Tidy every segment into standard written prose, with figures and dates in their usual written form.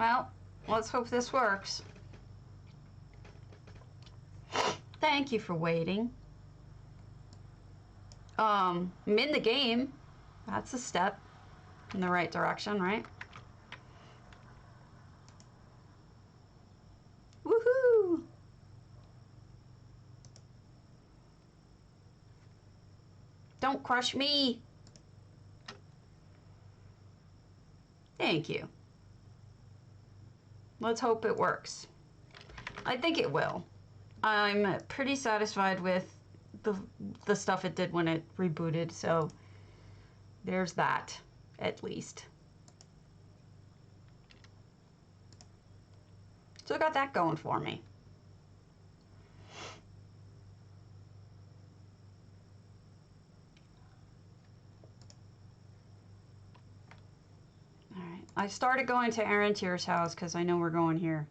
Well, let's hope this works. Thank you for waiting. I'm in the game. That's a step in the right direction, right? Woohoo! Don't crush me! Thank you. Let's hope it works. I think it will. I'm pretty satisfied with the stuff it did when it rebooted, so there's that, at least. So I got that going for me. Alright, I started going to earthtear's house because I know we're going here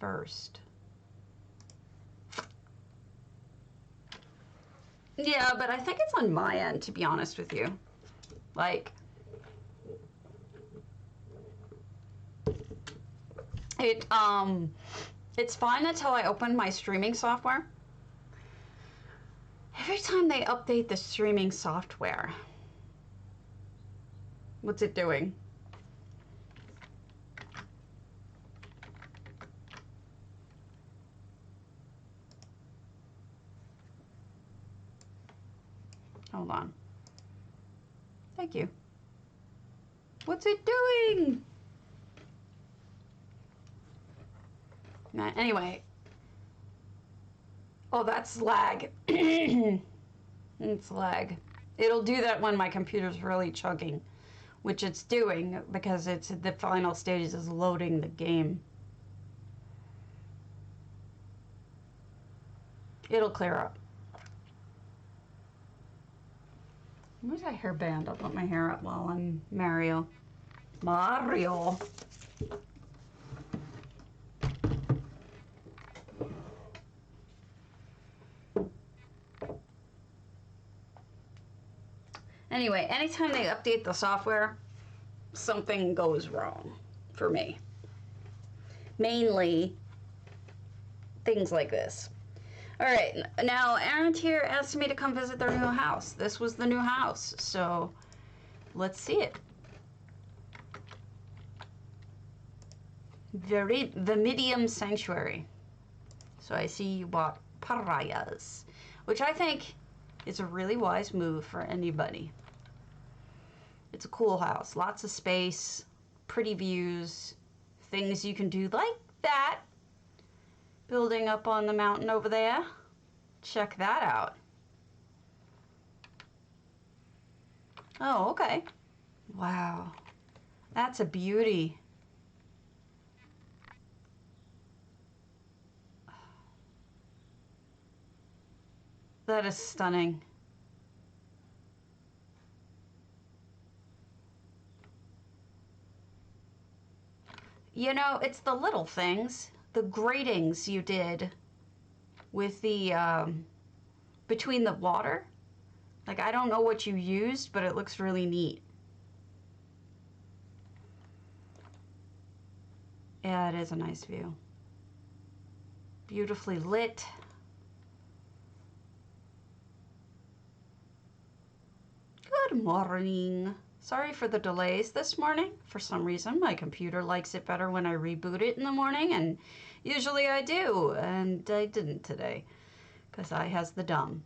first. Yeah, but I think it's on my end, to be honest with you. Like, it's fine until I open my streaming software. Every time they update the streaming software, what's it doing? Hold on. Thank you. What's it doing? Anyway. Oh, that's lag. It's lag. It'll do that when my computer's really chugging, which it's doing because it's the final stages is loading the game. It'll clear up. Where's that hairband? I'll put my hair up while I'm Mario. Anyway, anytime they update the software, something goes wrong for me. Mainly things like this. All right, now earthtear asked me to come visit their new house. This was the new house, so let's see it. Vamidium Sanctuary. So I see you bought pariahs, which I think is a really wise move for anybody. It's a cool house, lots of space, pretty views, things you can do like that. Building up on the mountain over there. Check that out. Oh, okay. Wow. That's a beauty. That is stunning. You know, it's the little things. The gratings you did with the between the water, like I don't know what you used, but it looks really neat. Yeah, it is a nice view. Beautifully lit. Good morning. Sorry for the delays this morning. For some reason, my computer likes it better when I reboot it in the morning, and usually I do, and I didn't today, because I has the dumb.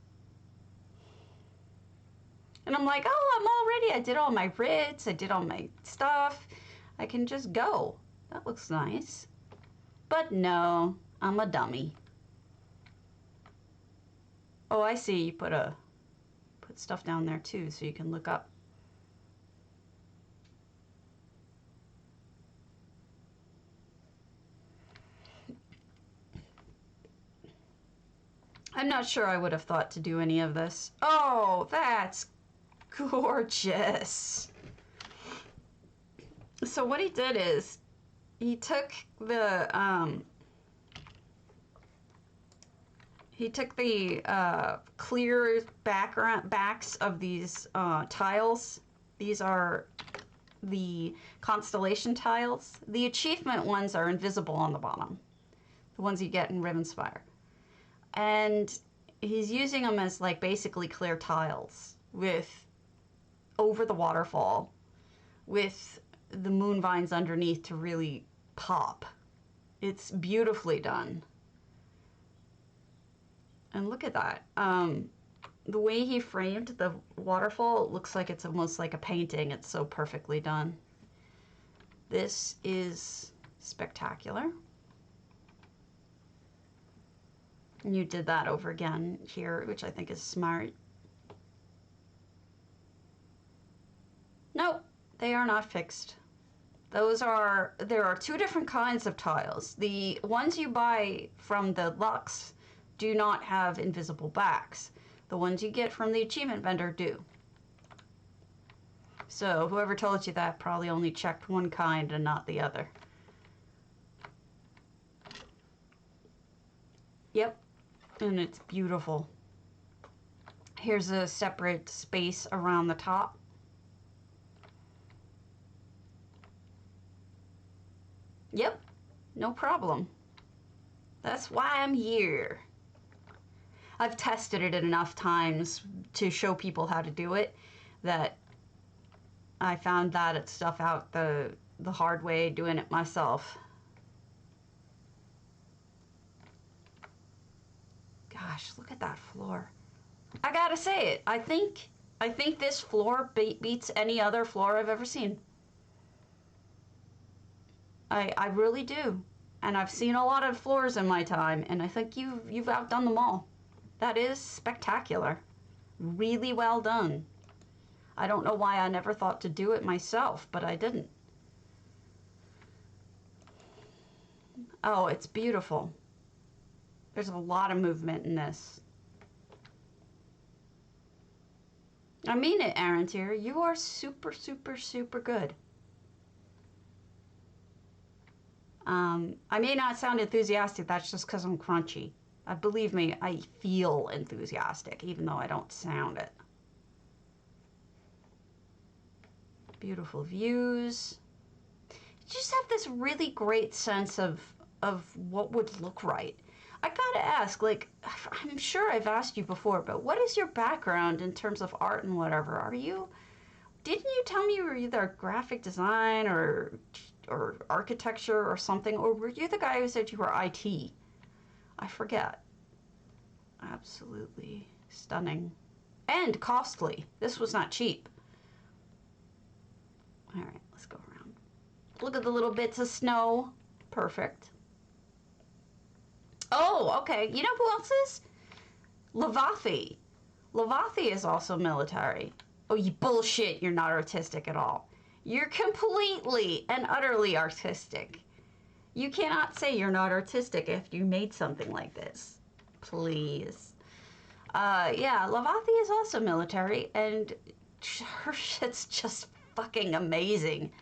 And I'm like, oh, I'm all ready. I did all my writs. I did all my stuff. I can just go. That looks nice. But no, I'm a dummy. Oh, I see. You put stuff down there, too, so you can look up. I'm not sure I would have thought to do any of this. Oh, that's gorgeous. So what he did is he took the clear backs of these tiles. These are the constellation tiles. The achievement ones are invisible on the bottom, the ones you get in Rivenspire. And he's using them as like basically clear tiles with over the waterfall with the moon vines underneath to really pop. It's beautifully done. And look at that. The way he framed the waterfall, it looks like it's almost like a painting. It's so perfectly done. This is spectacular. And you did that over again here, which I think is smart. Nope, they are not fixed. There are two different kinds of tiles. The ones you buy from the Lux do not have invisible backs. The ones you get from the achievement vendor do. So whoever told you that probably only checked one kind and not the other. Yep, and it's beautiful. Here's a separate space around the top. Yep, no problem. That's why I'm here. I've tested it enough times to show people how to do it that I found that stuff out the hard way doing it myself. Gosh, look at that floor. I gotta say it. I think this floor beats any other floor I've ever seen. I really do. And I've seen a lot of floors in my time, and I think you've outdone them all. That is spectacular. Really well done. I don't know why I never thought to do it myself, but I didn't. Oh, it's beautiful. There's a lot of movement in this. I mean it, earthtear. You are super, super, super good. I may not sound enthusiastic, that's just because I'm crunchy. Believe me, I feel enthusiastic, even though I don't sound it. Beautiful views. You just have this really great sense of what would look right. I gotta ask, like, I'm sure I've asked you before, but what is your background in terms of art and whatever? Didn't you tell me you were either graphic design or architecture or something, or were you the guy who said you were IT? I forget. Absolutely stunning. And costly. This was not cheap. All right, let's go around. Look at the little bits of snow. Perfect. Oh, okay. You know who else is? Rivathyn. Rivathyn is also military. Oh, you bullshit. You're not artistic at all. You're completely and utterly artistic. You cannot say you're not artistic if you made something like this. Please. Yeah, Rivathyn is also military, and her shit's just fucking amazing.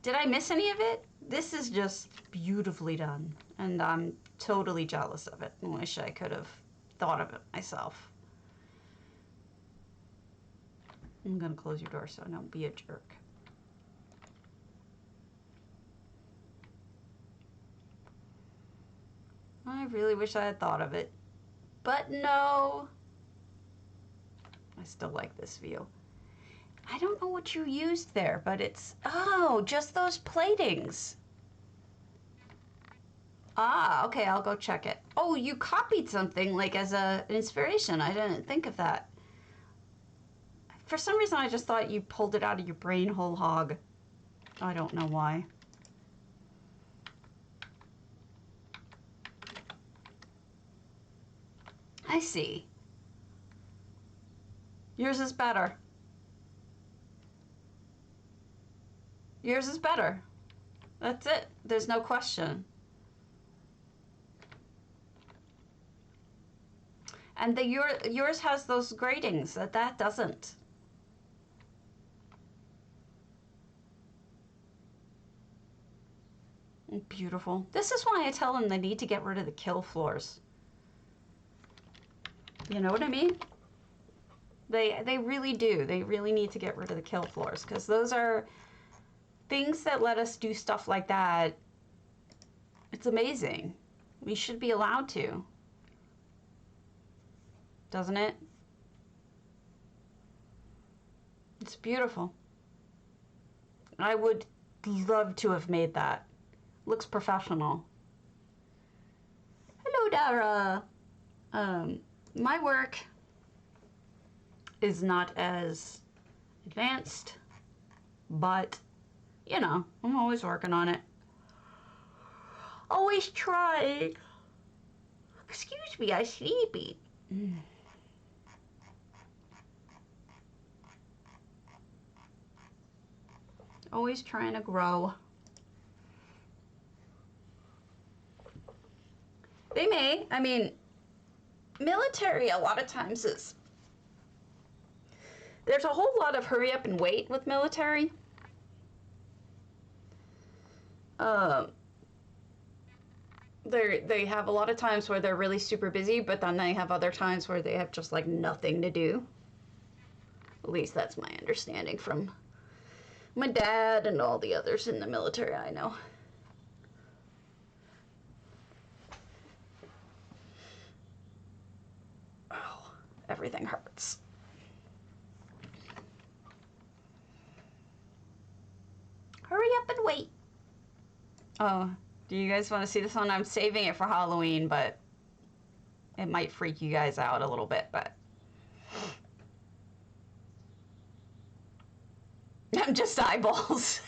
Did I miss any of it? This is just beautifully done, and I'm totally jealous of it and wish I could have thought of it myself. I'm gonna close your door so don't be a jerk. I really wish I had thought of it, but no. I still like this view. I don't know what you used there, but it's, oh, just those platings. Ah, okay, I'll go check it. Oh, you copied something like as an inspiration. I didn't think of that. For some reason, I just thought you pulled it out of your brain whole hog. I don't know why. I see. Yours is better. Yours is better. That's it. There's no question. And yours has those gratings that doesn't. Beautiful. This is why I tell them they need to get rid of the kill floors. You know what I mean? They really do. They really need to get rid of the kill floors, because those are things that let us do stuff like that, it's amazing. We should be allowed to. Doesn't it? It's beautiful. I would love to have made that. Looks professional. Hello, Dara. My work is not as advanced, but, you know, I'm always working on it. Always trying. Excuse me, I'm sleepy. Always trying to grow. They may, I mean, military a lot of times is, there's a whole lot of hurry up and wait with military. They have a lot of times where they're really super busy, but then they have other times where they have just like nothing to do. At least that's my understanding from my dad and all the others in the military I know. Oh, everything hurts. Hurry up and wait. Oh, do you guys want to see this one? I'm saving it for Halloween, but it might freak you guys out a little bit, but I'm just eyeballs.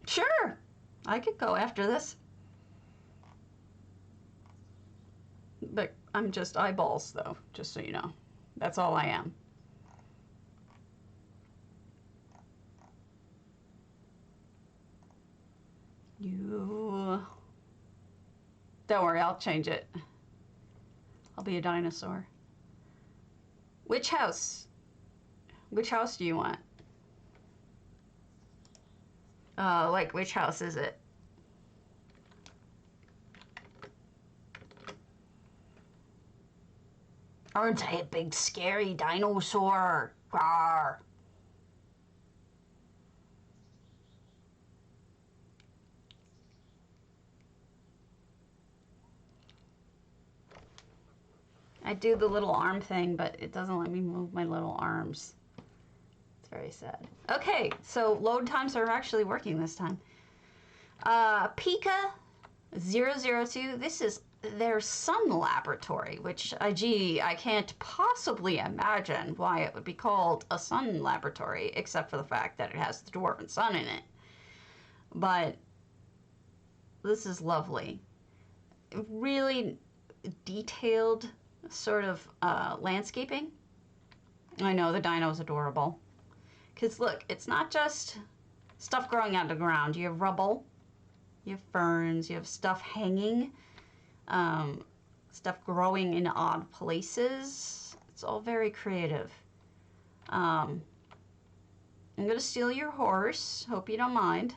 Sure, I could go after this. But I'm just eyeballs, though, just so you know. That's all I am. You... Don't worry, I'll change it. I'll be a dinosaur. Which house? Which house do you want? Like, which house is it? Aren't I a big scary dinosaur? Rawr. I do the little arm thing, but it doesn't let me move my little arms. It's very sad. Okay, so load times are actually working this time. Pika 002, this is their sun laboratory, which, gee, I can't possibly imagine why it would be called a sun laboratory, except for the fact that it has the dwarven sun in it. But this is lovely. Really detailed sort of landscaping. I know, the dino's adorable. Because look, it's not just stuff growing out of the ground. You have rubble, you have ferns, you have stuff hanging, stuff growing in odd places. It's all very creative. I'm gonna steal your horse. Hope you don't mind.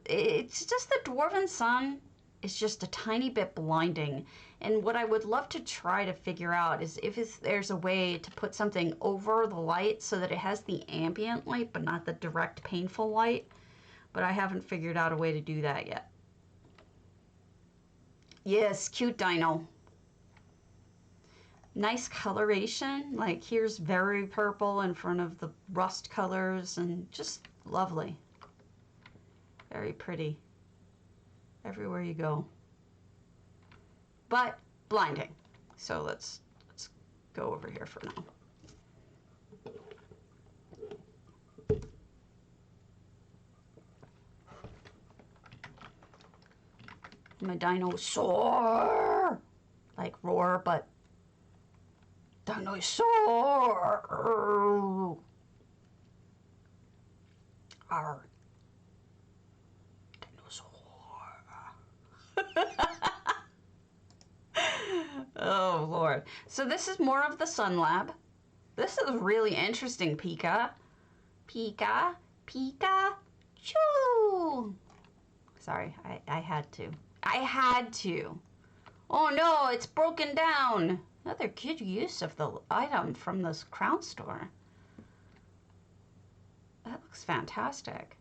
It's just the dwarven sun is just a tiny bit blinding. And what I would love to try to figure out is if there's a way to put something over the light so that it has the ambient light but not the direct painful light. But I haven't figured out a way to do that yet. Yes, cute dino. Nice coloration. Like, here's very purple in front of the rust colors, and just lovely. Very pretty. Everywhere you go. But blinding. So let's go over here for now. I'm a dinosaur. Like roar, but dinosaur. Arr. Oh, Lord. So this is more of the Sun Lab. This is really interesting, Pika. Pika. Pika. Choo. Sorry, I had to. I had to. Oh, no, it's broken down. Another good use of the item from this crown store. looks fantastic.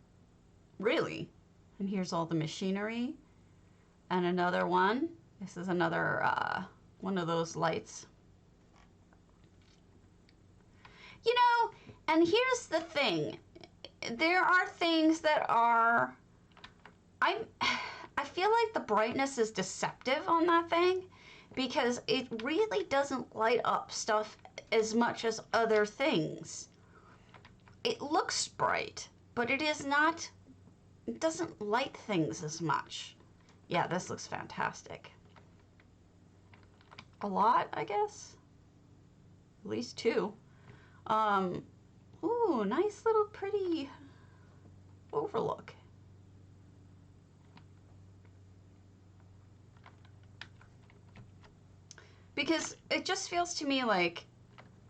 Really. And here's all the machinery. And another one. This is another one of those lights. You know, and here's the thing. There are things that are... I feel like the brightness is deceptive on that thing because it really doesn't light up stuff as much as other things. It looks bright, but it is not... It doesn't light things as much. Yeah, this looks fantastic. A lot, I guess. At least 2. Ooh, nice little pretty overlook. Because it just feels to me like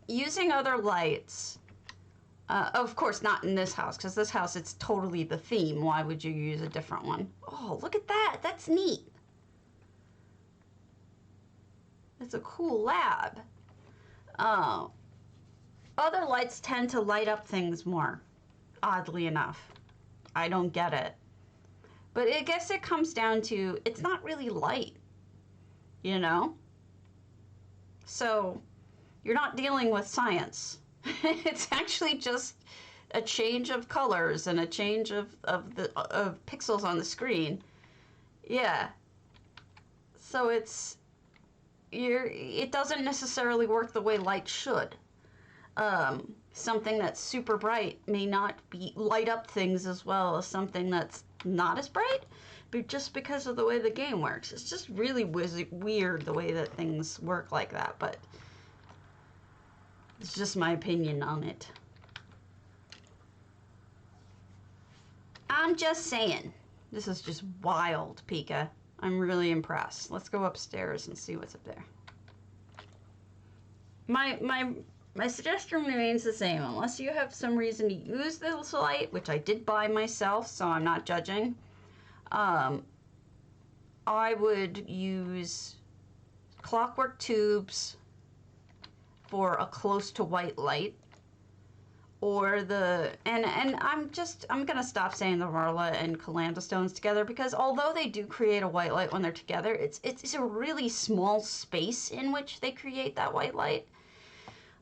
using other lights, of course not in this house, because this house, it's totally the theme. Why would you use a different one? Oh, look at that. That's neat. It's a cool lab. Other lights tend to light up things more, oddly enough. I don't get it. But I guess it comes down to, it's not really light, you know? So you're not dealing with science. It's actually just a change of colors and a change of pixels on the screen. Yeah. So it doesn't necessarily work the way light should. Something that's super bright may not light up things as well as something that's not as bright, but just because of the way the game works. It's just really weird the way that things work like that, but it's just my opinion on it. I'm just saying. This is just wild, Pika. I'm really impressed. Let's go upstairs and see what's up there. My suggestion remains the same. Unless you have some reason to use this light, which I did buy myself, so I'm not judging, I would use clockwork tubes for a close to white light, or I'm gonna stop saying the Marla and Calanda stones together, because although they do create a white light when they're together, it's a really small space in which they create that white light.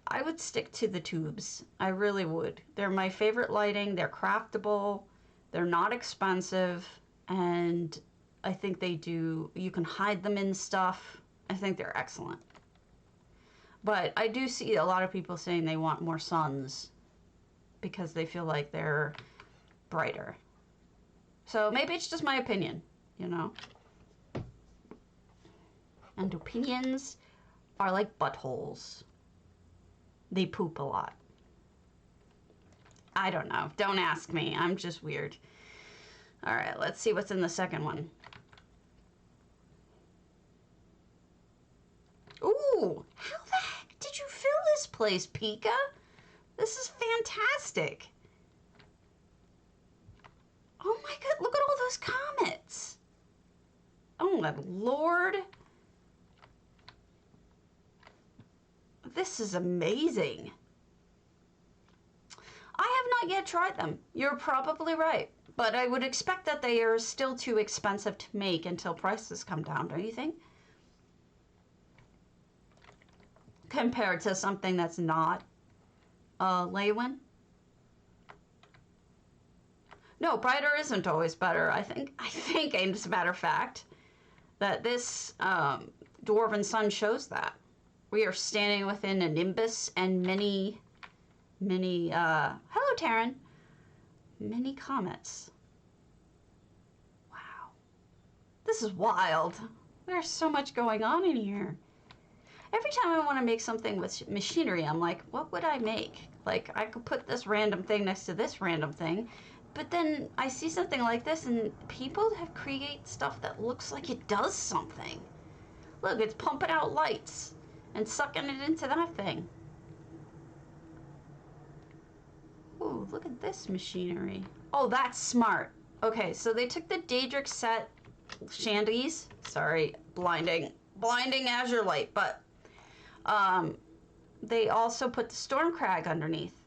I would stick to the tubes. I really would. They're my favorite lighting. They're craftable. They're not expensive. And I think you can hide them in stuff. I think they're excellent. But I do see a lot of people saying they want more suns because they feel like they're brighter. So maybe it's just my opinion, you know? And opinions are like buttholes. They poop a lot. I don't know. Don't ask me. I'm just weird. All right, let's see what's in the second one. Ooh, how the heck did you fill this place, Pika? This is fantastic. Oh my God, look at all those comets. Oh my Lord. This is amazing. I have not yet tried them. You're probably right. But I would expect that they are still too expensive to make until prices come down, don't you think? Compared to something that's not Leywin. No, brighter isn't always better. I think, and as a matter of fact, that this Dwarven Sun shows that. We are standing within a nimbus and many, hello Taryn, many comets. Wow. This is wild. There's so much going on in here. Every time I want to make something with machinery, I'm like, what would I make? Like, I could put this random thing next to this random thing, but then I see something like this and people have created stuff that looks like it does something. Look, it's pumping out lights and sucking it into that thing. Ooh, look at this machinery. Oh, that's smart. Okay, so they took the Daedric set shandies. Sorry, blinding azure light, but they also put the Stormcrag underneath.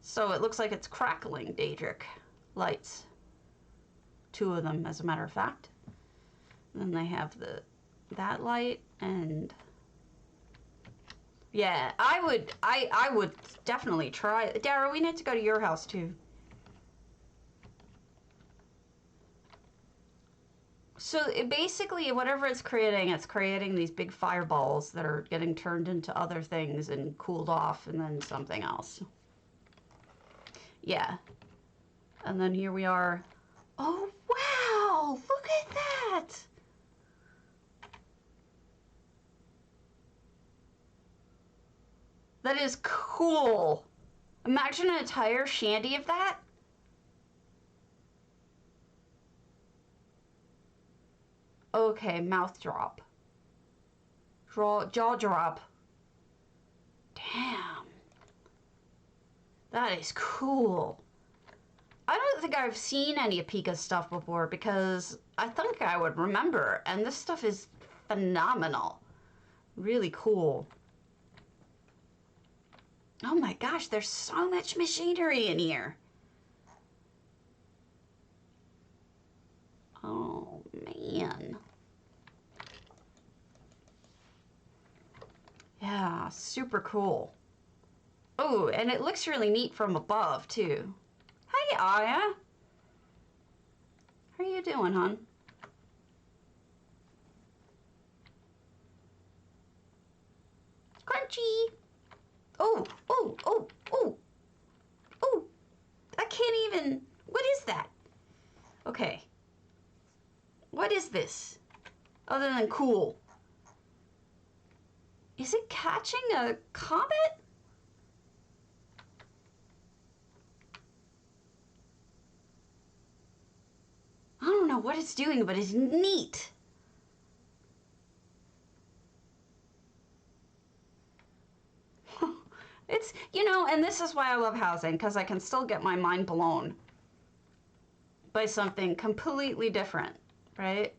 So it looks like it's crackling Daedric lights. 2 of them, as a matter of fact. And then they have that light, and yeah, I would definitely try. Dara, we need to go to your house too. So basically, whatever it's creating these big fireballs that are getting turned into other things and cooled off, and then something else. Yeah. And then here we are. Oh, wow! Look at that! That is cool. Imagine an entire shanty of that. Okay, mouth drop. Jaw drop. Damn. That is cool. I don't think I've seen any of Pika's stuff before because I think I would remember, and this stuff is phenomenal. Really cool. Oh my gosh, there's so much machinery in here. Oh man. Yeah, super cool. Oh, and it looks really neat from above too. Hey, Aya. How are you doing, hon? Crunchy. Oh, oh, oh, oh. Oh, I can't even. What is that? Okay. What is this? Other than cool. Is it catching a comet? I don't know what it's doing, but it's neat. It's, you know, and this is why I love housing, because I can still get my mind blown by something completely different, right?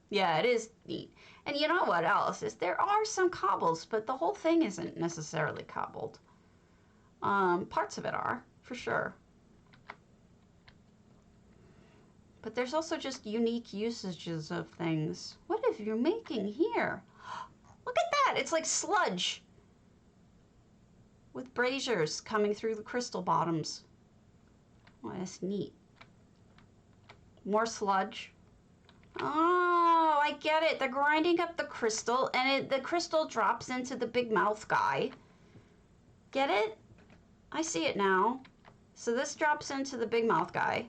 Yeah, it is neat. And you know what else is there are some cobbles, but the whole thing isn't necessarily cobbled. Parts of it are, for sure. But there's also just unique usages of things. What are you making here? Look at that! It's like sludge with braziers coming through the crystal bottoms. Oh, that's neat. More sludge. Oh, I get it. They're grinding up the crystal, and the crystal drops into the big mouth guy. Get it? I see it now. So this drops into the big mouth guy,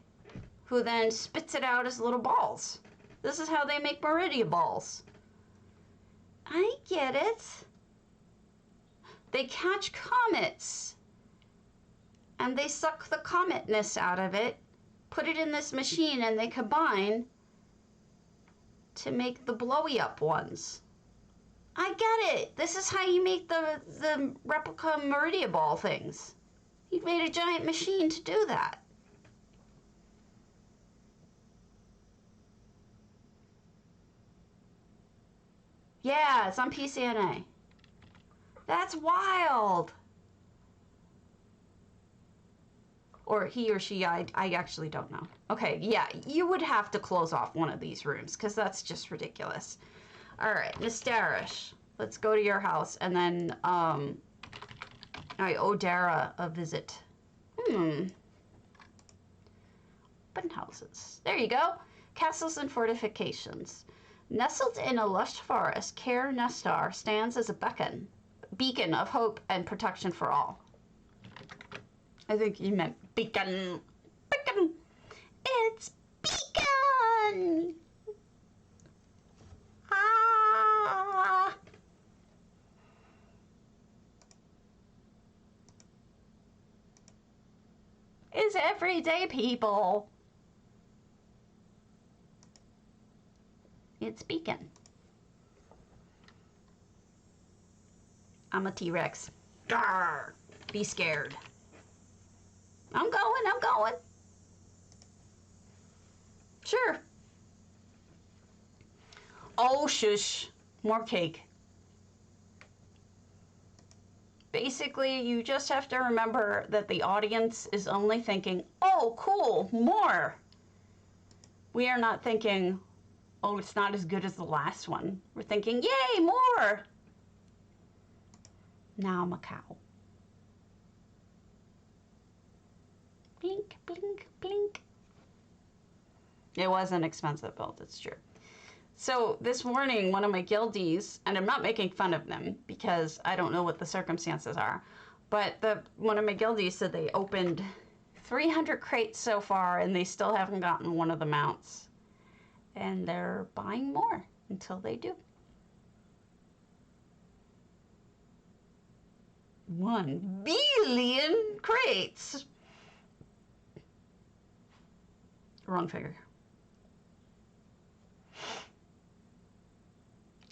who then spits it out as little balls. This is how they make Meridia balls. I get it. They catch comets, and they suck the cometness out of it, put it in this machine, and they combine to make the blowy up ones. I get it. This is how you make the replica Meridia ball things. You made a giant machine to do that. Yeah, it's on PCNA. That's wild. Or he or she, I actually don't know. Okay, yeah, you would have to close off one of these rooms because that's just ridiculous. All right, Nistarish, let's go to your house, and then I owe Dara a visit. Open houses. There you go. Castles and Fortifications. Nestled in a lush forest, Caer Nestar stands as a beacon of hope and protection for all. I think you meant beacon. Beacon. It's beacon. Ah. It's everyday people. It's beacon. I'm a T-Rex. Darr. Be scared. I'm going. Sure. Oh, shush. More cake. Basically, you just have to remember that the audience is only thinking, oh, cool, more. We are not thinking, oh, it's not as good as the last one. We're thinking, yay, more. Now I'm a cow. Blink, blink, blink. It was an expensive build, it's true. So this morning, one of my guildies, and I'm not making fun of them because I don't know what the circumstances are, but one of my guildies said they opened 300 crates so far and they still haven't gotten one of the mounts. And they're buying more until they do. 1 billion crates. Wrong figure.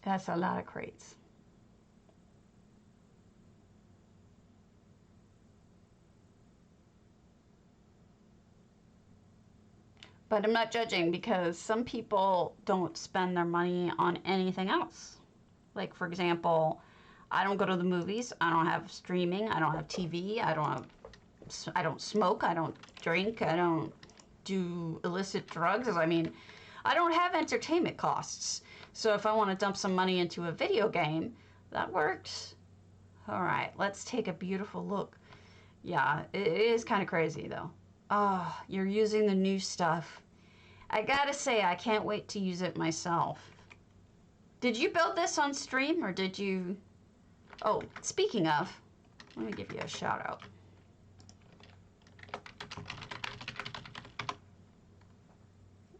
That's a lot of crates. But I'm not judging because some people don't spend their money on anything else. Like, for example, I don't go to the movies. I don't have streaming. I don't have TV. I don't smoke. I don't drink. I don't do illicit drugs. I mean, I don't have entertainment costs. So if I want to dump some money into a video game, that works. All right, let's take a beautiful look. Yeah, it is kind of crazy though. Oh, you're using the new stuff. I gotta say, I can't wait to use it myself. Did you build this on stream or did you... Oh, speaking of, let me give you a shout out.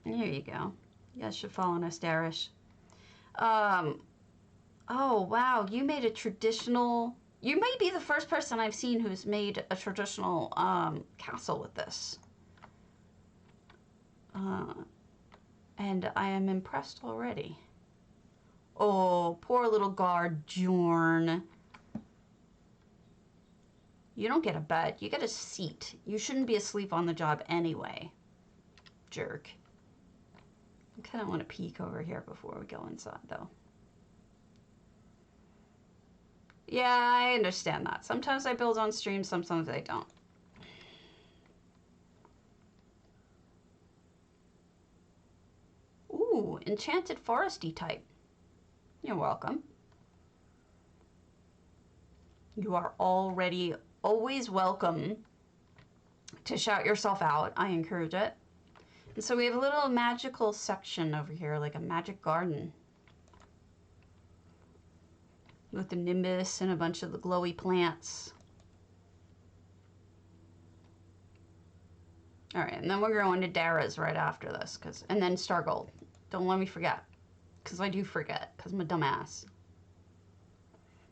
There you go. You guys should follow Nestarish. Oh, wow, you made a traditional... You may be the first person I've seen who's made a traditional castle with this. And I am impressed already. Oh, poor little guard, Jorn. You don't get a bed, you get a seat. You shouldn't be asleep on the job anyway. Jerk. I kind of want to peek over here before we go inside, though. Yeah, I understand that. Sometimes I build on stream, sometimes I don't. Ooh, enchanted foresty type. You're welcome. You are already always welcome to shout yourself out. I encourage it. And so we have a little magical section over here, like a magic garden. With the nimbus and a bunch of the glowy plants. All right, and then we're going to Dara's right after this, and then Stargold. Don't let me forget, because I do forget, because I'm a dumbass.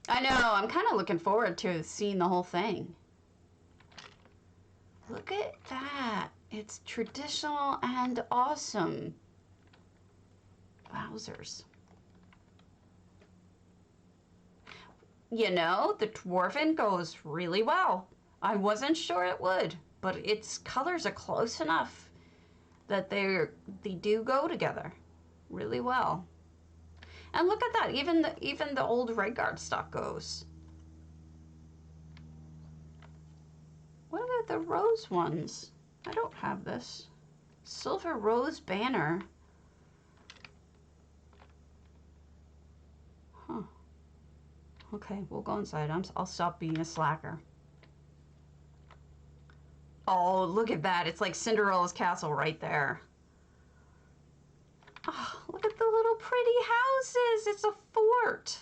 I know, I'm kind of looking forward to seeing the whole thing. Look at that. It's traditional and awesome. Wowzers. You know, the Dwarven goes really well. I wasn't sure it would, but its colors are close enough that they do go together really well. And look at that, even the old Redguard stock goes. What about the rose ones? I don't have this. Silver rose banner. Huh. Okay, we'll go inside. I'll stop being a slacker. Oh, look at that. It's like Cinderella's castle right there. Oh, look at the little pretty houses. It's a fort.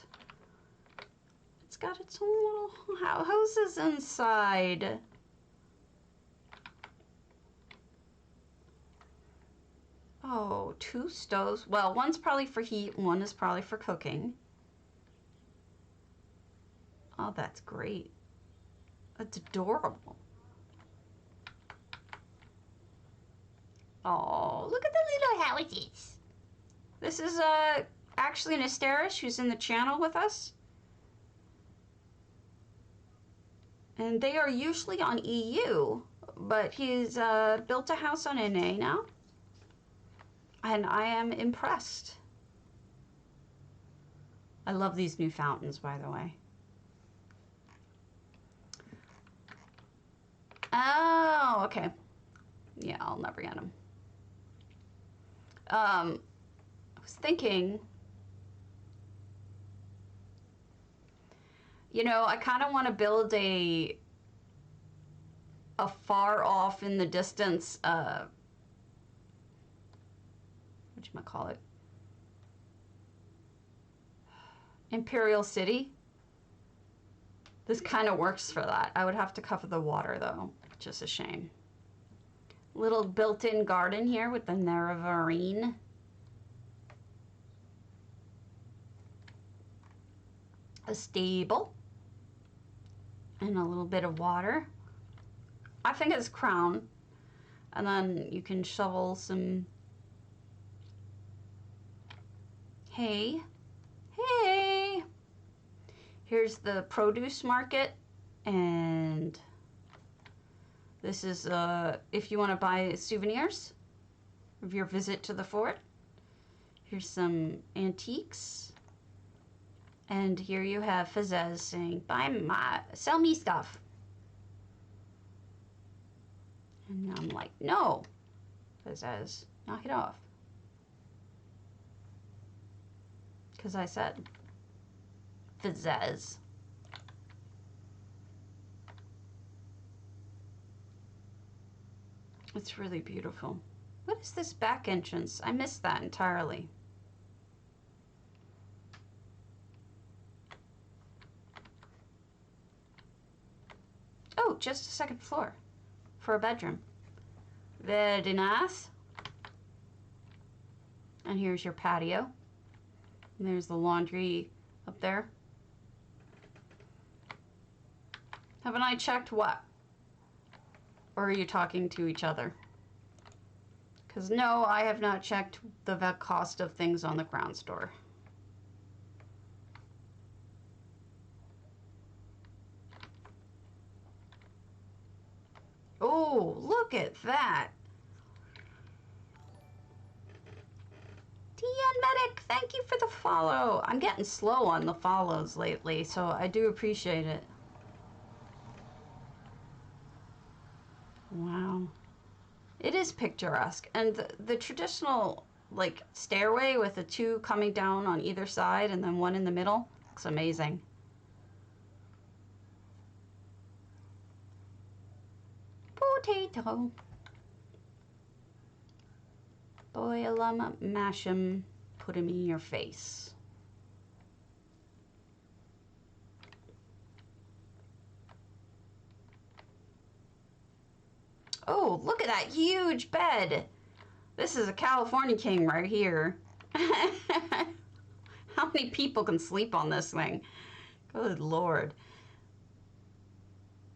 It's got its own little houses inside. Oh, 2 stoves. Well, one's probably for heat, one is probably for cooking. Oh, that's great. That's adorable. Oh, look at the little houses. This is actually Nestarish, who's in the channel with us. And they are usually on EU, but he's built a house on NA now. And I am impressed. I love these new fountains, by the way. Oh, okay. Yeah, I'll never get them. I was thinking, you know, I kind of want to build a far off in the distance, whatchamacallit? Imperial City. This kind of works for that. I would have to cover the water though, which is a shame. Little built-in garden here with the rivathyn. A stable. And a little bit of water. I think it's crown. And then you can shovel some hay. Hey! Here's the produce market. And this is if you want to buy souvenirs of your visit to the fort. Here's some antiques. And here you have Fazez saying, sell me stuff. And I'm like, no, Fazez, knock it off. Because I said, Fazez. It's really beautiful. What is this back entrance? I missed that entirely. Oh, just a second floor for a bedroom. Very nice. And here's your patio. And there's the laundry up there. Haven't I checked what? Or are you talking to each other? Because no, I have not checked the cost of things on the ground store. Oh, look at that. TN Medic, thank you for the follow. I'm getting slow on the follows lately, so I do appreciate it. Wow. It is picturesque. And the traditional, like, stairway with the two coming down on either side and then one in the middle looks amazing. Potato. Boil 'em, mash 'em, put 'em in your face. Oh, look at that huge bed. This is a California king right here. How many people can sleep on this thing? Good Lord.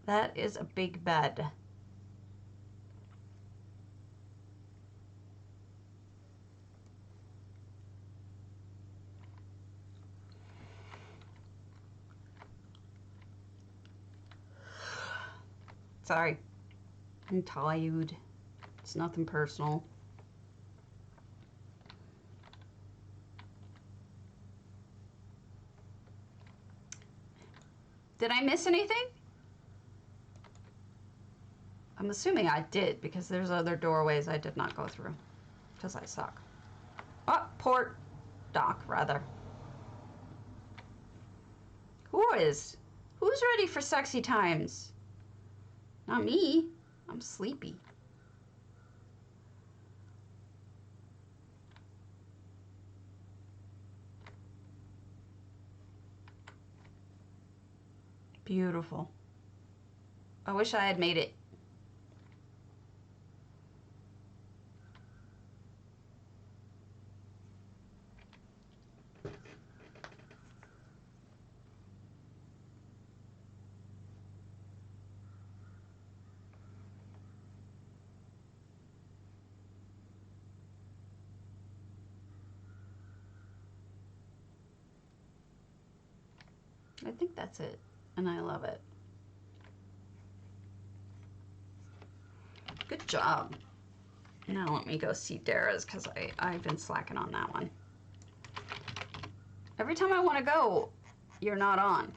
That is a big bed. Sorry. I'm tired. It's nothing personal. Did I miss anything? I'm assuming I did because there's other doorways I did not go through because I suck. Oh, port dock rather. Who's ready for sexy times? Not me. I'm sleepy. Beautiful. I wish I had made it. I think that's it, and I love it. Good job. Now let me go see Dara's because I've been slacking on that one. Every time I want to go, you're not on.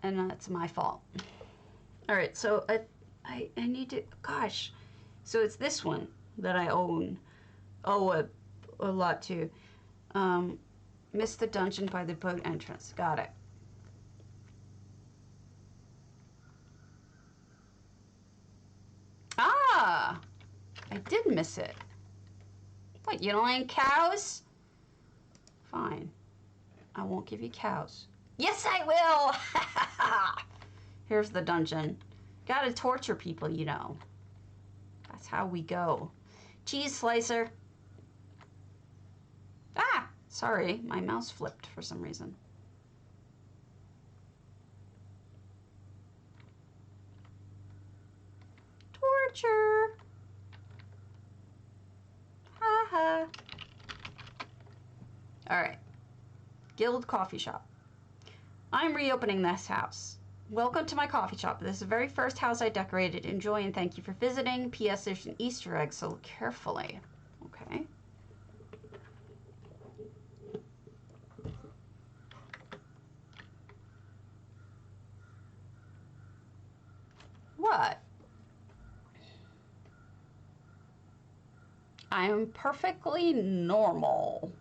And that's my fault. All right, so I need to, gosh. So it's this one that I owe a lot to. Missed the dungeon by the boat entrance. Got it. Ah! I did miss it. What, you don't like cows? Fine. I won't give you cows. Yes, I will! Here's the dungeon. Gotta torture people, you know. That's how we go. Cheese slicer. Ah! Sorry, my mouse flipped for some reason. Torture. Ha ha. Alright. Guild Coffee Shop. I'm reopening this house. Welcome to my coffee shop. This is the very first house I decorated. Enjoy and thank you for visiting. P.S. There's an Easter egg, so look carefully. Okay. What? I am perfectly normal.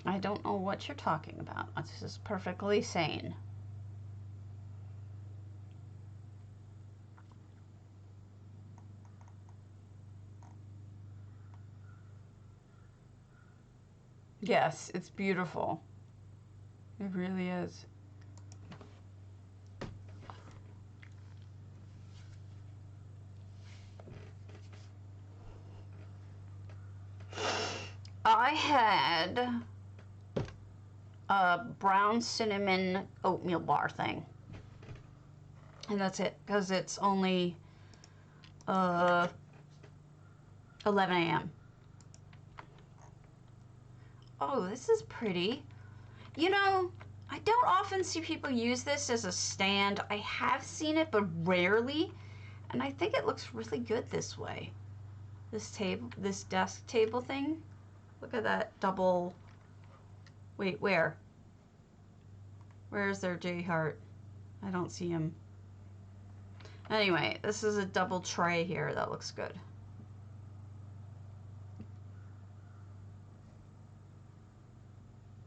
I don't know what you're talking about. This is perfectly sane. Yes, it's beautiful. It really is. I had a brown cinnamon oatmeal bar thing. And that's it, because it's only 11 a.m. Oh, this is pretty. You know, I don't often see people use this as a stand. I have seen it, but rarely. And I think it looks really good this way. This table, this desk table thing. Look at that double. Wait, where? Where is there J Heart? I don't see him. Anyway, this is a double tray here. That looks good.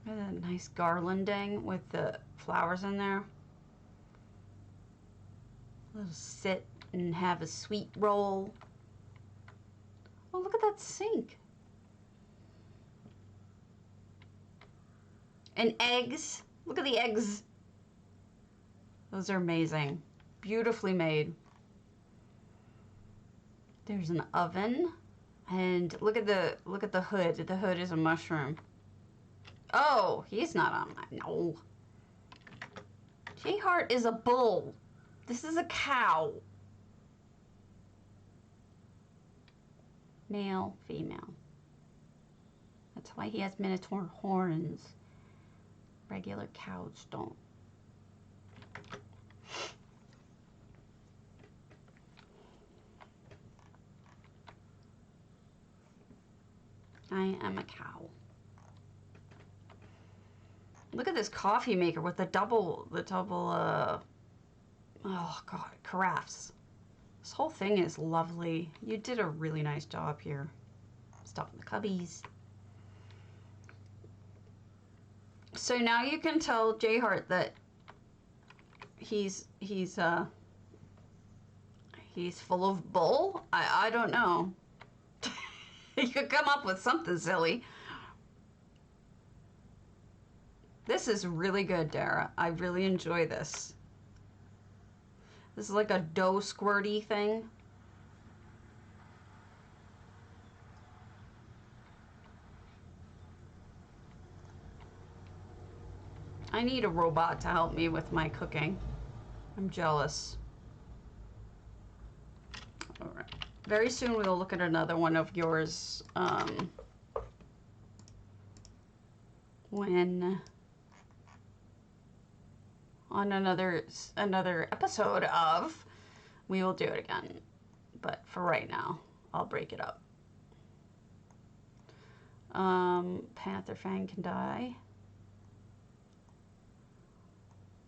And a nice garlanding with the flowers in there. We'll sit and have a sweet roll. Oh, look at that sink. And eggs. Look at the eggs. Those are amazing. Beautifully made. There's an oven. And look at the hood. The hood is a mushroom. Oh, he's not on my, no. J-Heart is a bull. This is a cow. Male, female. That's why he has minotaur horns. Regular cows don't. I am a cow. Look at this coffee maker with the double, oh God, carafes. This whole thing is lovely. You did a really nice job here. Stuff in the cubbies. So now you can tell J-Heart that he's full of bull. I don't know. You could come up with something silly. This is really good, Dara. I really enjoy this. This is like a dough squirty thing. I need a robot to help me with my cooking. I'm jealous. All right. Very soon we'll look at another one of yours when on another episode of, we will do it again. But for right now, I'll break it up. Panther Fang can die.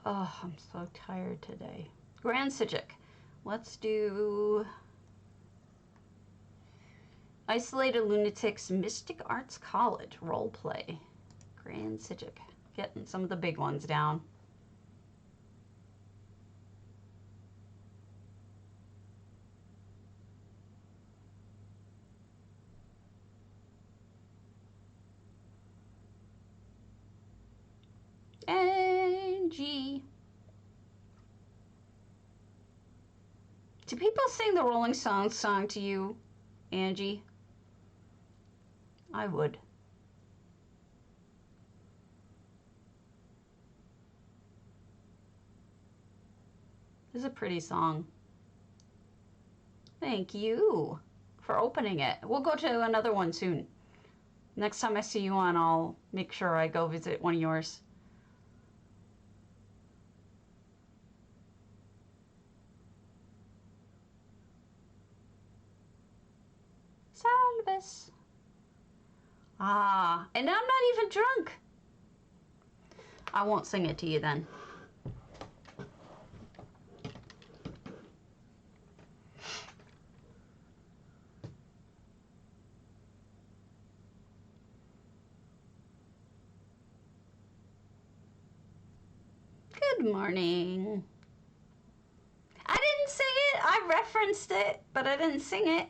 Oh, I'm so tired today. Grand Psijic. Let's do Isolated Lunatics Mystic Arts College roleplay. Grand Psijic. Getting some of the big ones down. Angie. Do people sing the Rolling Stones song to you, Angie? I would. It's a pretty song. Thank you for opening it. We'll go to another one soon. Next time I see you on, I'll make sure I go visit one of yours. Salvis. Ah, and I'm not even drunk. I won't sing it to you then. Good morning. I didn't sing it. I referenced it, but I didn't sing it.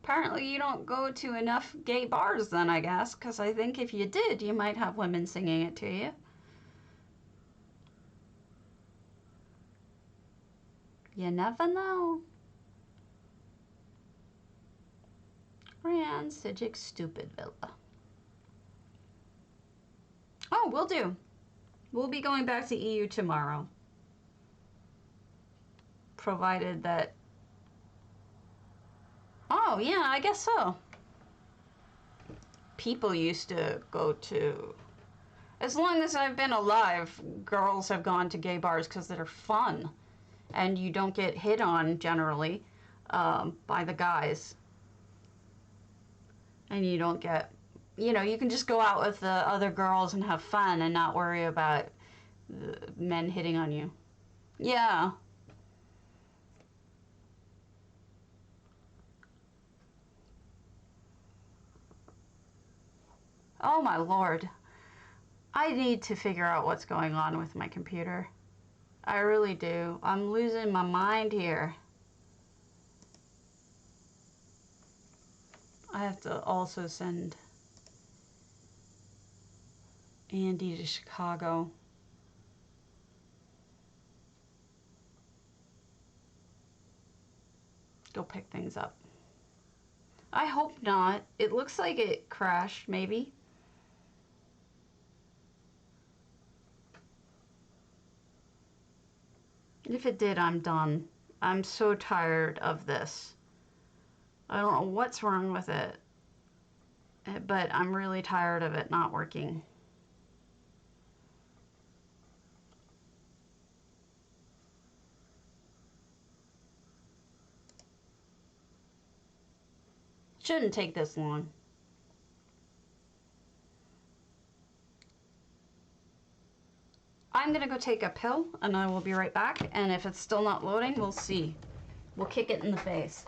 Apparently you don't go to enough gay bars then, I guess, because I think if you did, you might have women singing it to you. You never know. Grand Psijic Stupid Villa. Oh, will do. We'll be going back to EU tomorrow. Provided that... Oh, yeah, I guess so. People used to go to... As long as I've been alive, girls have gone to gay bars because they're fun. And you don't get hit on, generally, by the guys. And you don't get... You know, you can just go out with the other girls and have fun and not worry about the men hitting on you. Yeah. Oh my lord. I need to figure out what's going on with my computer. I really do. I'm losing my mind here. I have to also send Andy to Chicago. Go pick things up. I hope not. It looks like it crashed, maybe. If it did, I'm done. I'm so tired of this. I don't know what's wrong with it, but I'm really tired of it not working. Shouldn't take this long. I'm gonna go take a pill and I will be right back. And if it's still not loading, we'll see. We'll kick it in the face.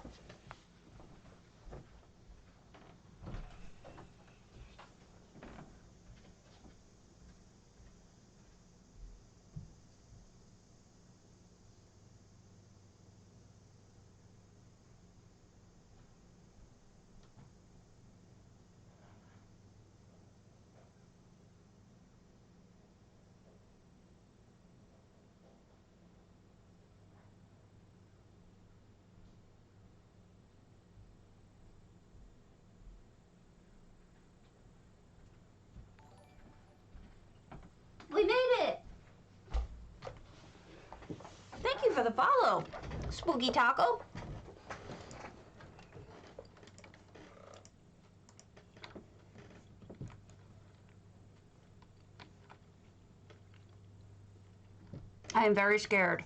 We made it! Thank you for the follow, Spooky Taco. I am very scared.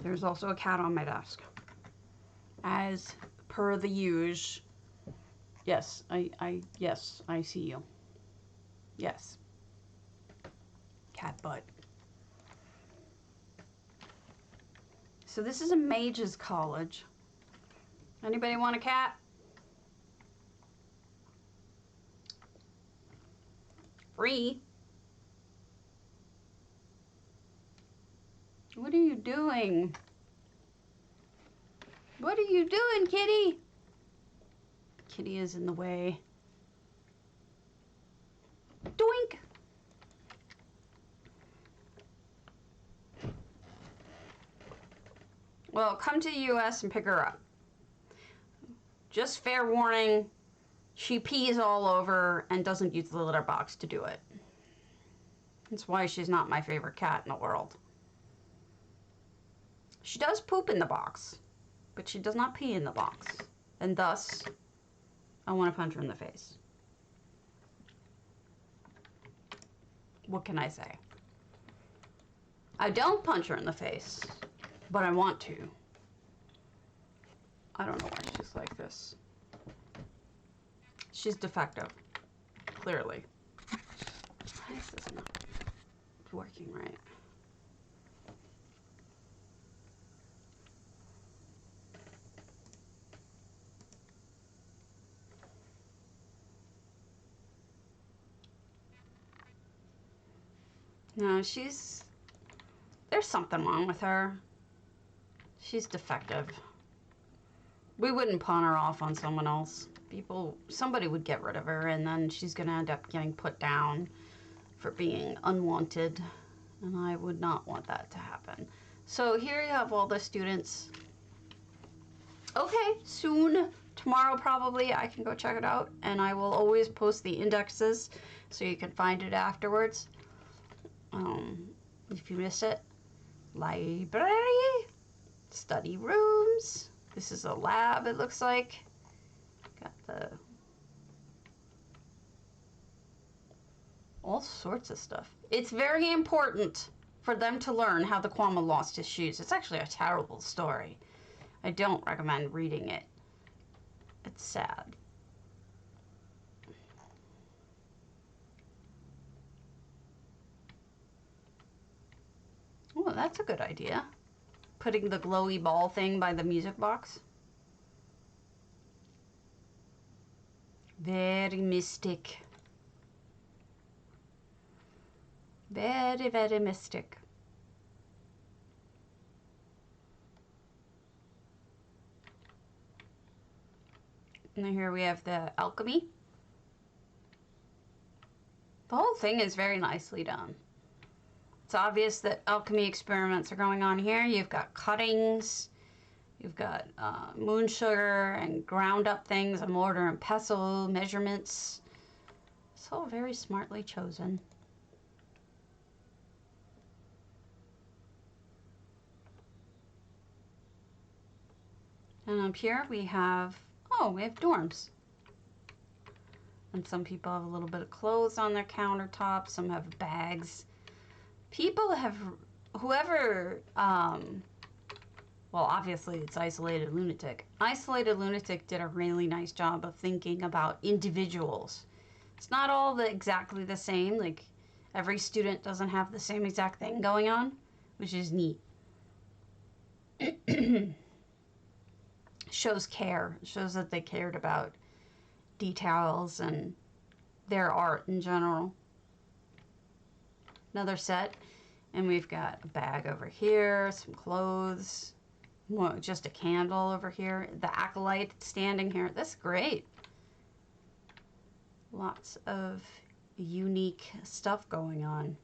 There's also a cat on my desk. As per the usual. Yes, yes, I see you. Yes. Cat butt. So this is a mage's college. Anybody want a cat? Free. What are you doing? What are you doing, kitty? Kitty is in the way. Doink! Well, come to the US and pick her up. Just fair warning, she pees all over and doesn't use the litter box to do it. That's why she's not my favorite cat in the world. She does poop in the box, but she does not pee in the box. And thus, I want to punch her in the face. What can I say? I don't punch her in the face, but I want to. I don't know why she's like this. She's defective, clearly. Why is this not working right? No, there's something wrong with her. She's defective. We wouldn't pawn her off on someone else. Somebody would get rid of her, and then she's gonna end up getting put down for being unwanted, and I would not want that to happen. So here you have all the students. Okay, soon, tomorrow probably, I can go check it out, and I will always post the indexes so you can find it afterwards. If you miss it. Library, study rooms. This is a lab, it looks like. Got all sorts of stuff. It's very important for them to learn how the Kwama lost his shoes. It's actually a terrible story. I don't recommend reading it. It's sad. Oh, that's a good idea. Putting the glowy ball thing by the music box. Very mystic. Very, very mystic. And here we have the alchemy. The whole thing is very nicely done. It's obvious that alchemy experiments are going on here. You've got cuttings, you've got moonsugar and ground up things, a mortar and pestle, measurements. It's all very smartly chosen. And up here we have dorms. And some people have a little bit of clothes on their countertop, some have bags. People have, whoever, well, obviously it's Isolated Lunatic. Isolated Lunatic did a really nice job of thinking about individuals. It's not all exactly the same, like every student doesn't have the same exact thing going on, which is neat. Shows care, shows that they cared about details and their art in general. Another set, and we've got a bag over here, some clothes, just a candle over here, the acolyte standing here. That's great. Lots of unique stuff going on.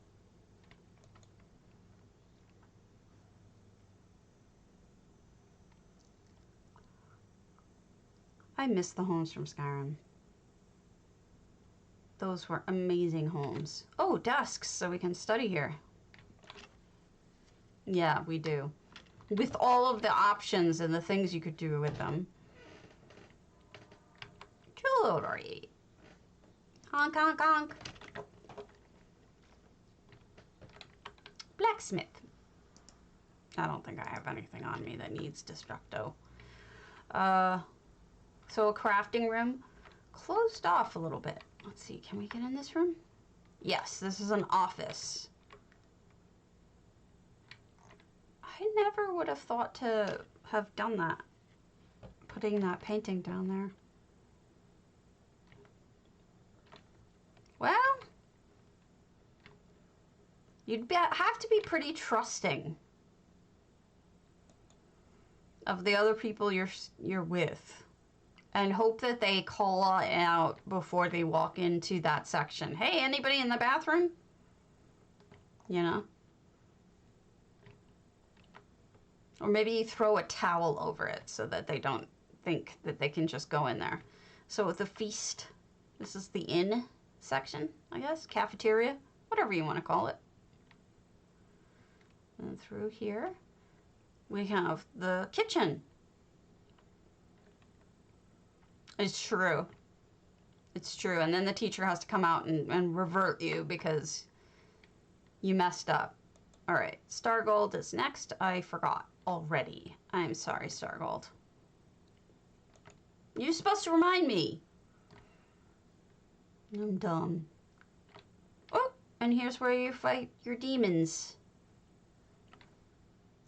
I miss the homes from Skyrim. Those were amazing homes. Oh, desks, so we can study here. Yeah, we do. With all of the options and the things you could do with them. Jewelry. Honk, honk, honk. Blacksmith. I don't think I have anything on me that needs destructo. So a crafting room. Closed off a little bit. Let's see, can we get in this room? Yes, this is an office. I never would have thought to have done that. Putting that painting down there. Well, you'd have to be pretty trusting of the other people you're with, and hope that they call out before they walk into that section. Hey, anybody in the bathroom? You know? Or maybe you throw a towel over it so that they don't think that they can just go in there. So with the feast, this is the inn section, I guess, cafeteria, whatever you want to call it. And through here, we have the kitchen. It's true. It's true. And then the teacher has to come out and revert you because you messed up. All right, Stargold is next. I forgot already. I'm sorry, Stargold. You're supposed to remind me. I'm dumb. Oh, and here's where you fight your demons.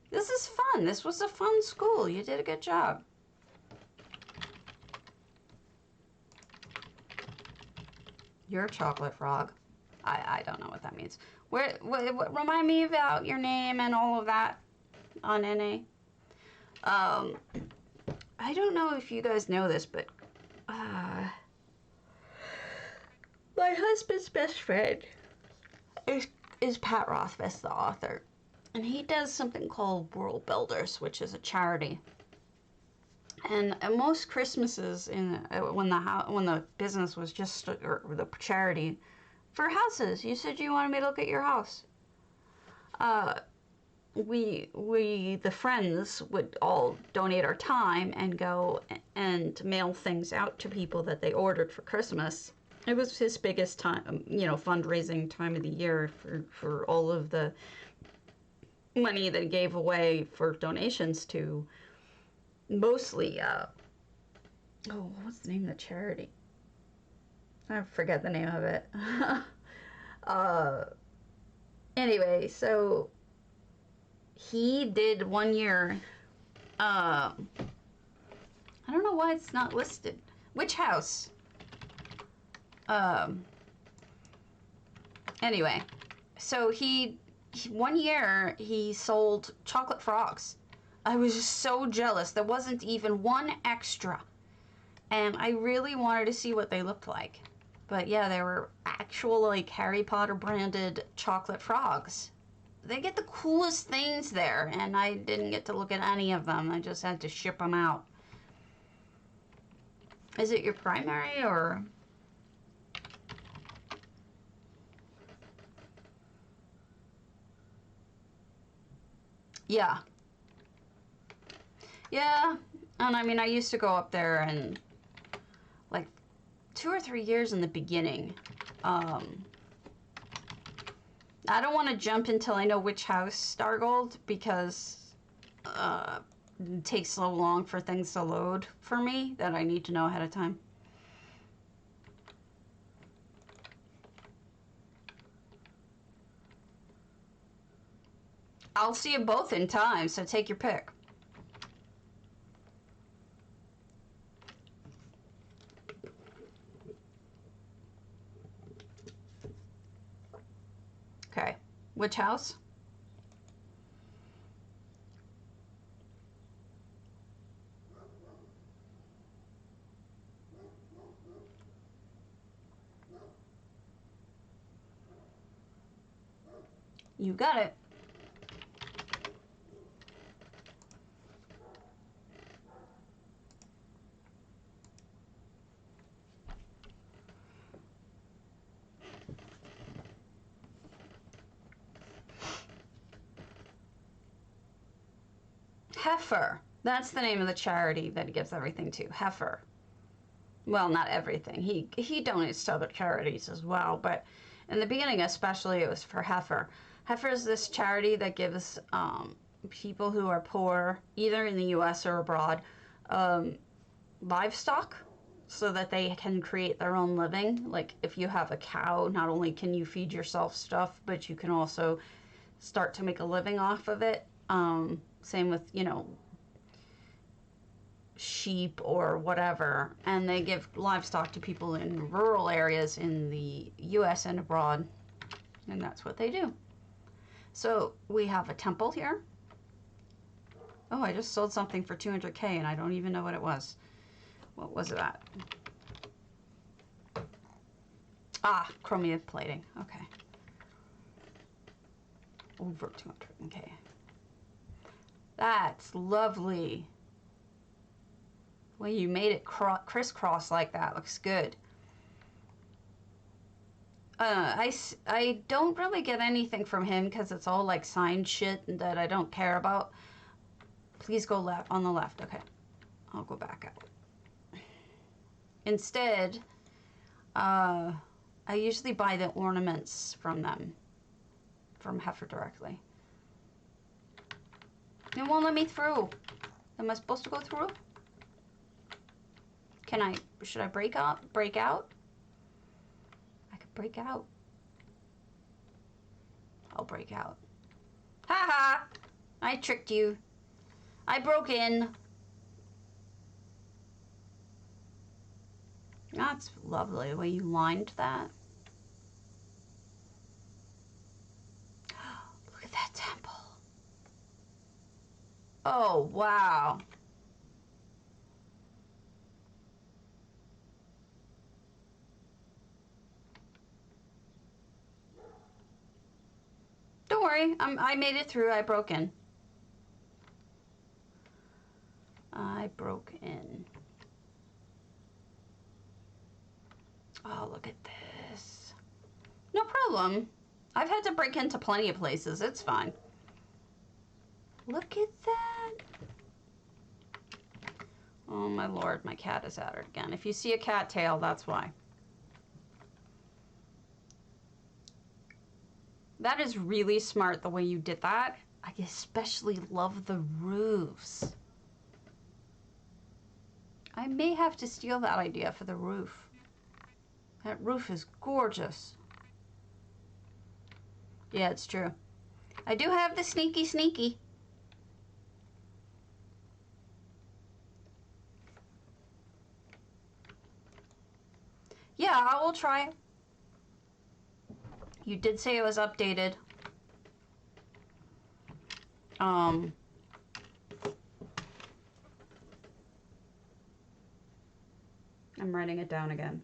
This is fun. This was a fun school. You did a good job. You're a chocolate frog. I don't know what that means. Remind me about your name and all of that on NA. I don't know if you guys know this, but my husband's best friend is Pat Rothfuss, the author. And he does something called World Builders, which is a charity. And most Christmases, when the business was just, or the charity, for houses, you said you wanted me to look at your house. We the friends would all donate our time and go and mail things out to people that they ordered for Christmas. It was his biggest time, fundraising time of the year for all of the money that he gave away for donations to mostly, what's the name of the charity? I forget the name of it. Anyway, so he did one year, I don't know why it's not listed. Which house? Anyway, so one year he sold chocolate frogs. I was just so jealous. There wasn't even one extra. And I really wanted to see what they looked like. But yeah, they were actual, like, Harry Potter branded chocolate frogs. They get the coolest things there, and I didn't get to look at any of them. I just had to ship them out. Is it your primary, or? Yeah. Yeah, and I mean, I used to go up there and, like, 2 or 3 years in the beginning. I don't want to jump until I know which house, Stargold, because it takes so long for things to load for me that I need to know ahead of time. I'll see you both in time, so take your pick. Okay, which house? You got it. Heifer. That's the name of the charity that he gives everything to. Heifer. Well, not everything. He donates to other charities as well, but in the beginning especially it was for Heifer. Heifer is this charity that gives people who are poor, either in the U.S. or abroad, livestock. so that they can create their own living. Like if you have a cow, not only can you feed yourself stuff, but you can also start to make a living off of it. Same with, you know, sheep or whatever. And they give livestock to people in rural areas in the US and abroad. And that's what they do. So we have a temple here. Oh, I just sold something for 200K and I don't even know what it was. What was that? Ah, chromium plating. Okay. Over 200K. That's lovely. The way you made it crisscross like that looks good. I don't really get anything from him because it's all like signed shit that I don't care about. Please go left, on the left. Okay. I'll go back out. Instead, I usually buy the ornaments from them. From Heifer directly. It won't let me through. Am I supposed to go through? Can I, should I break out? Break out? I could break out. I'll break out. Ha ha! I tricked you. I broke in. That's lovely the way you lined that. Look at that temple. Oh, wow. Don't worry, I made it through. I broke in. I broke in. Oh, look at this. No problem. I've had to break into plenty of places. It's fine. Look at that. Oh my lord, my cat is at it again. If you see a cat tail, that's why. That is really smart the way you did that. I especially love the roofs. I may have to steal that idea for the roof. That roof is gorgeous. Yeah, it's true. I do have the sneaky sneaky. Yeah, I will try. You did say it was updated. I'm writing it down again.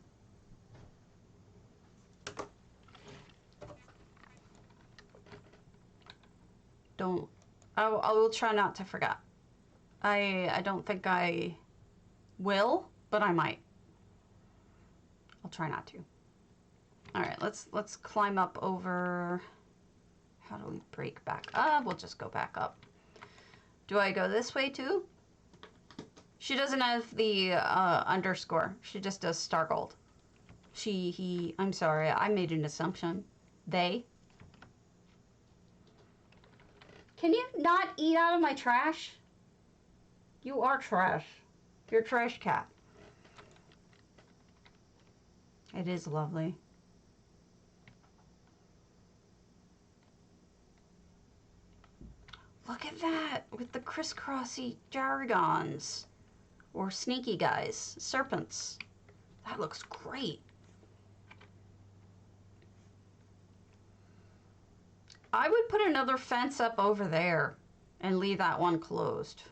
I will try not to forget. I don't think I will, but I might. I'll try not to. All right, let's climb up over. How do we break back up? We'll just go back up. Do I go this way too? She doesn't have the underscore. She just does star gold. She, he, I'm sorry, I made an assumption. They. Can you not eat out of my trash? You are trash. You're a trash cat. It is lovely. Look at that with the crisscrossy jargons. Or sneaky guys. Serpents. That looks great. I would put another fence up over there and leave that one closed.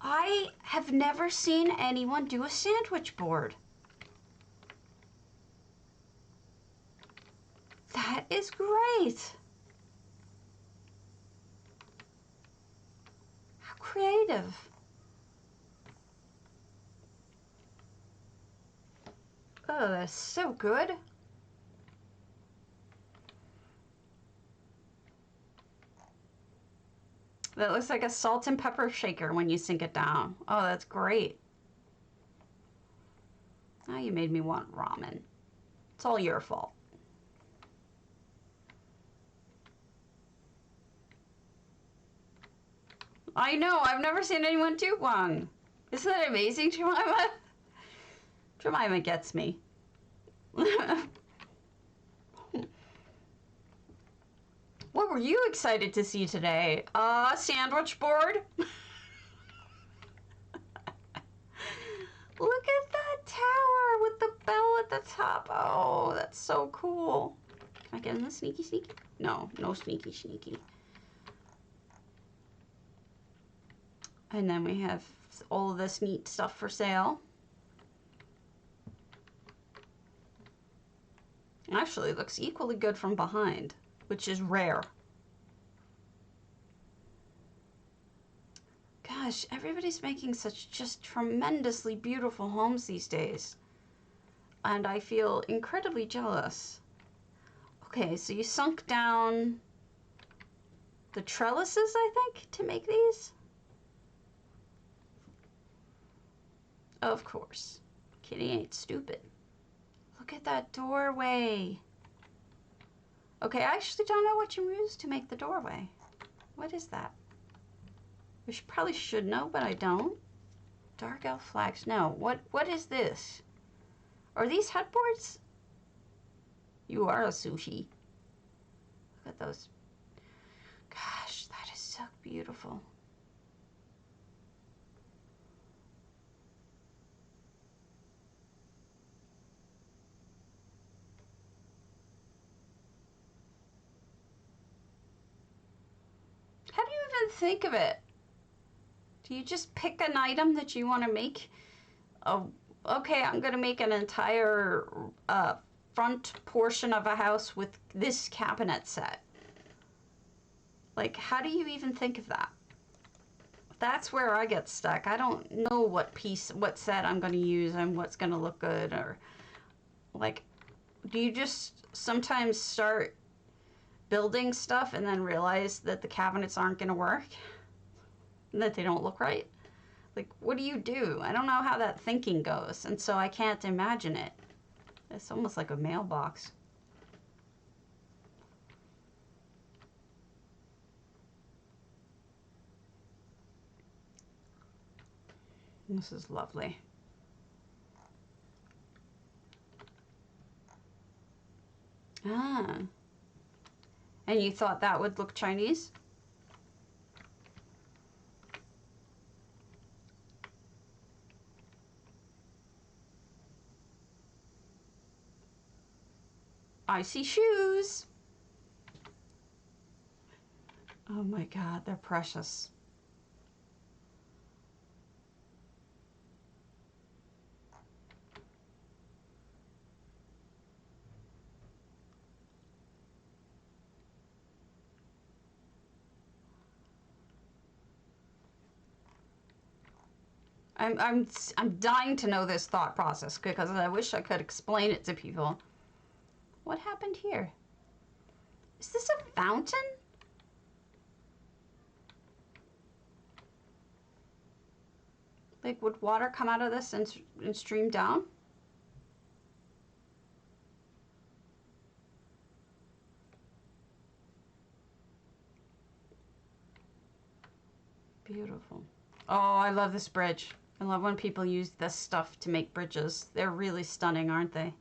I have never seen anyone do a sandwich board. That is great. How creative. Oh, that's so good. That looks like a salt and pepper shaker when you sink it down. Oh, that's great. Now you made me want ramen. It's all your fault. I know, I've never seen anyone do one. Isn't that amazing, Jemima? Jemima gets me. What were you excited to see today? Sandwich board? Look at that tower with the bell at the top. Oh, that's so cool. Can I get in the sneaky sneaky? No, no sneaky sneaky. And then we have all of this neat stuff for sale. Actually, it looks equally good from behind, which is rare. Gosh, everybody's making such just tremendously beautiful homes these days. And I feel incredibly jealous. Okay, so you sunk down the trellises, I think, to make these? Of course. Kitty ain't stupid. Look at that doorway. Okay, I actually don't know what you used to make the doorway. What is that? I probably should know, but I don't. Dark elf flags. No. What is this? Are these headboards? You are a sushi. Look at those. Gosh, that is so beautiful. How do you even think of it? Do you just pick an item that you want to make? Oh, okay, I'm going to make an entire front portion of a house with this cabinet set. Like, how do you even think of that? That's where I get stuck. I don't know what set I'm going to use and what's going to look good. Or, like, do you just sometimes start building stuff and then realize that the cabinets aren't going to work? That they don't look right? Like, what do you do? I don't know how that thinking goes, and so I can't imagine it. It's almost like a mailbox. This is lovely. Ah. And you thought that would look Chinese? I see shoes. Oh my God, they're precious. I'm dying to know this thought process because I wish I could explain it to people. What happened here? Is this a fountain? Like, would water come out of this and stream down? Beautiful. Oh, I love this bridge. I love when people use this stuff to make bridges. They're really stunning, aren't they?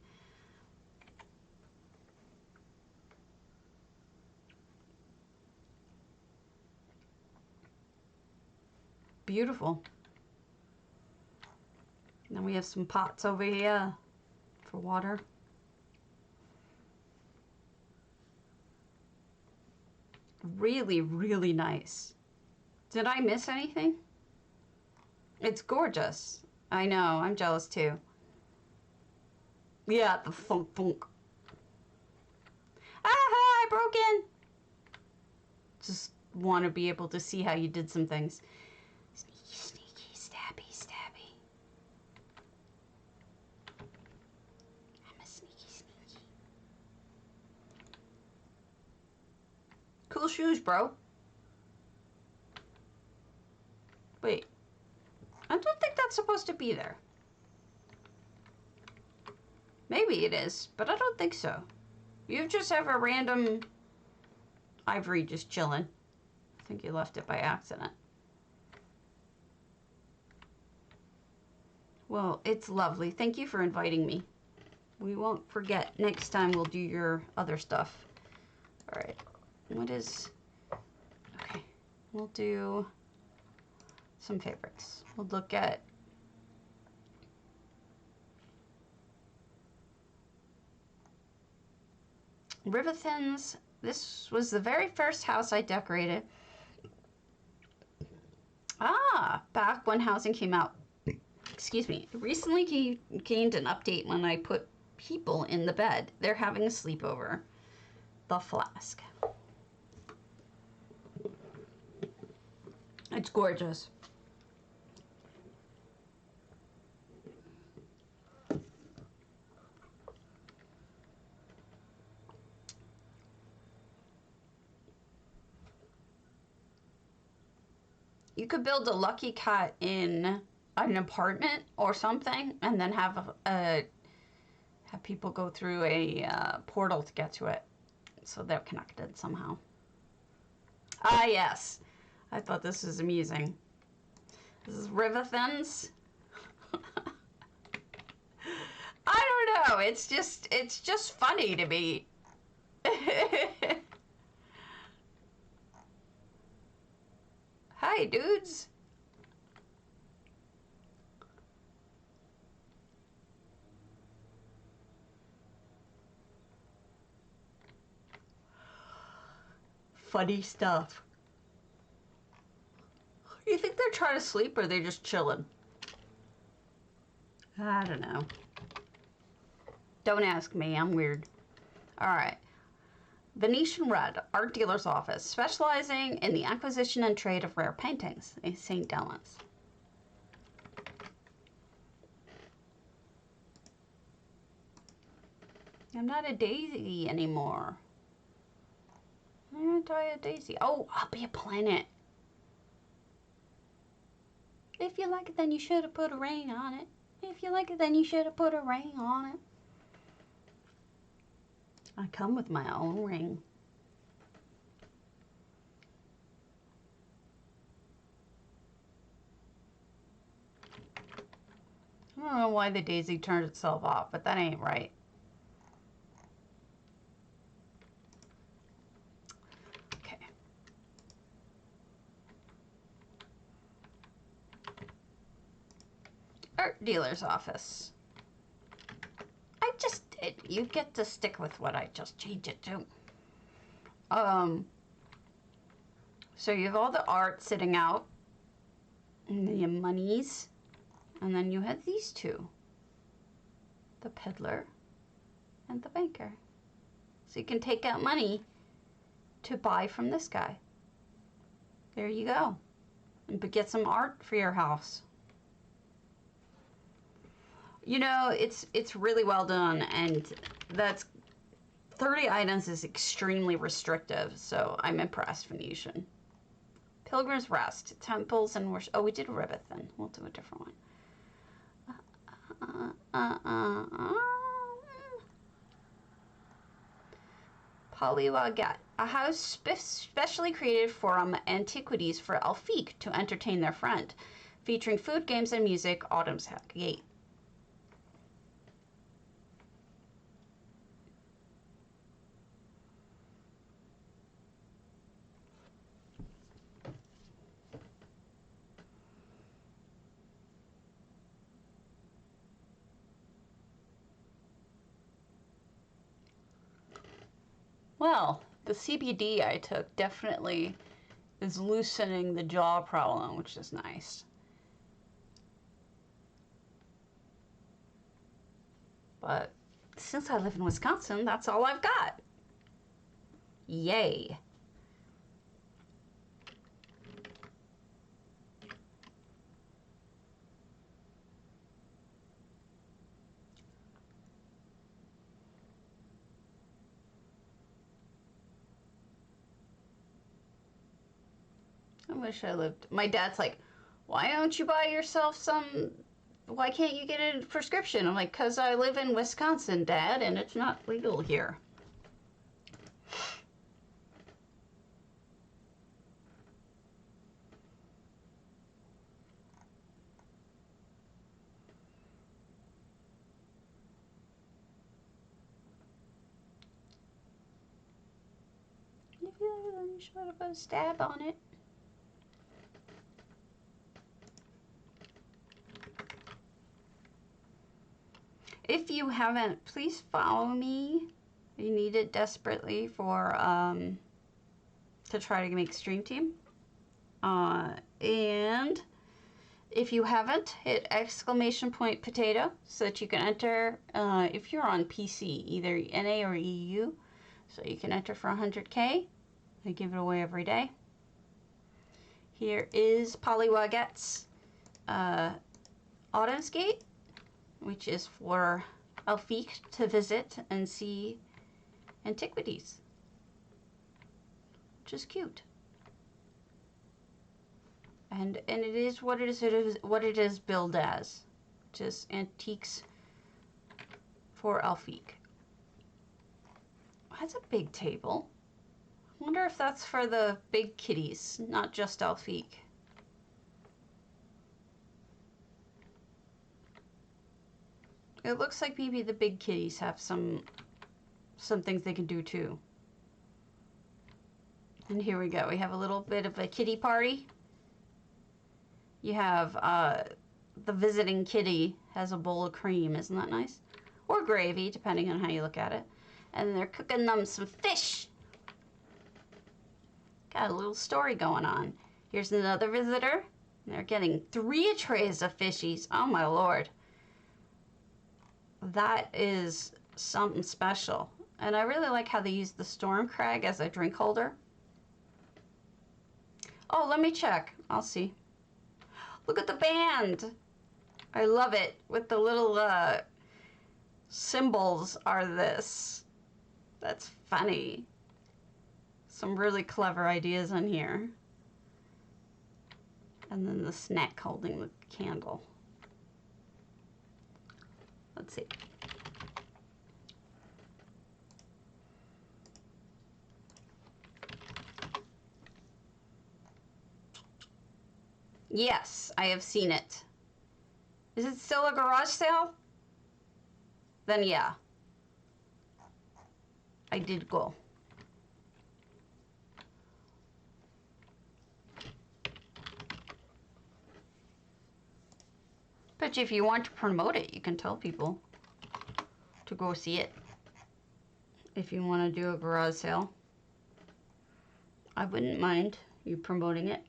Beautiful. And then we have some pots over here for water. Really, really nice. Did I miss anything? It's gorgeous. I know, I'm jealous too. Yeah, the thunk thunk. Ah, I broke in. Just want to be able to see how you did some things. Sneaky, sneaky, stabby, stabby. I'm a sneaky, sneaky. Cool shoes, bro. Wait. I don't think that's supposed to be there. Maybe it is, but I don't think so. You just have a random ivory just chilling. I think you left it by accident. Well, it's lovely. Thank you for inviting me. We won't forget. Next time we'll do your other stuff. All right. What is... Okay. We'll do some favorites. We'll look at... Rivathyn's. This was the very first house I decorated. Back when housing came out. Excuse me. Recently gained an update when I put people in the bed. They're having a sleepover. The Flask. It's gorgeous. You could build a lucky cat in an apartment or something, and then have people go through a portal to get to it, so they're connected somehow. Ah, yes. I thought this was amusing. This is rivathyn's. I don't know. It's just funny to me. Hi, dudes. Funny stuff. You think they're trying to sleep or they're just chilling? I don't know. Don't ask me. I'm weird. All right. Venetian Red, art dealer's office, specializing in the acquisition and trade of rare paintings in St Delyn's. I'm not a daisy anymore. I'm gonna die a daisy. Oh, I'll be a planet. If you like it, then you should have put a ring on it. If you like it, then you should have put a ring on it. I come with my own ring. I don't know why the daisy turned itself off, but that ain't right. Okay. Art dealer's office. I just did. You get to stick with what I just changed it to. So you have all the art sitting out, and then you have monies, and then you have these two, the peddler and the banker. So you can take out money to buy from this guy. There you go. And get some art for your house. You know, it's really well done, and that's 30 items is extremely restrictive, so I'm impressed, Venetian. Pilgrim's Rest, temples and worship. Oh, we did rivathyn. We'll do a different one. Poliwogette, a house specially created from antiquities for Elfique to entertain their friend, featuring food, games, and music. Autumn's Gate. Well, the CBD I took definitely is loosening the jaw problem, which is nice. But since I live in Wisconsin, that's all I've got. Yay. I wish I lived. My dad's like, why don't you buy yourself some? Why can't you get a prescription? I'm like, because I live in Wisconsin, Dad, and it's not legal here. should have put a stab on it. If you haven't, please follow me. You need it desperately for to try to make Stream Team. And if you haven't, hit !potato so that you can enter, if you're on PC, either NA or EU, so you can enter for 100K. I give it away every day. Here is Polywoggette's Autumn Skate, which is for Elfique to visit and see antiquities, which is cute. And it is what it is billed as, just antiques for Elfique. That's a big table. I wonder if that's for the big kitties, not just Elfique. It looks like maybe the big kitties have some things they can do too. And here we go. We have a little bit of a kitty party. You have the visiting kitty has a bowl of cream. Isn't that nice? Or gravy, depending on how you look at it. And they're cooking them some fish. Got a little story going on. Here's another visitor. They're getting 3 trays of fishies. Oh my lord. That is something special. And I really like how they use the storm crag as a drink holder. Oh, let me check. I'll see. Look at the band. I love it. With the little symbols are this. That's funny. Some really clever ideas on here. And then the snack holding the candle. Let's see. Yes, I have seen it. Is it still a garage sale? Then yeah. I did go. But if you want to promote it, you can tell people to go see it. If you want to do a garage sale, I wouldn't mind you promoting it.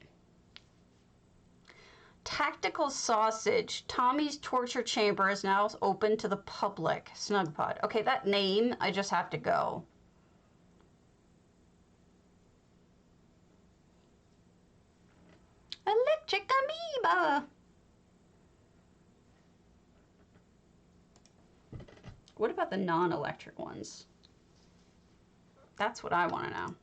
Tactical Sausage. Tommy's torture chamber is now open to the public. Snugpod. Okay, that name, I just have to go. Electric amoeba. What about the non-electric ones? That's what I want to know.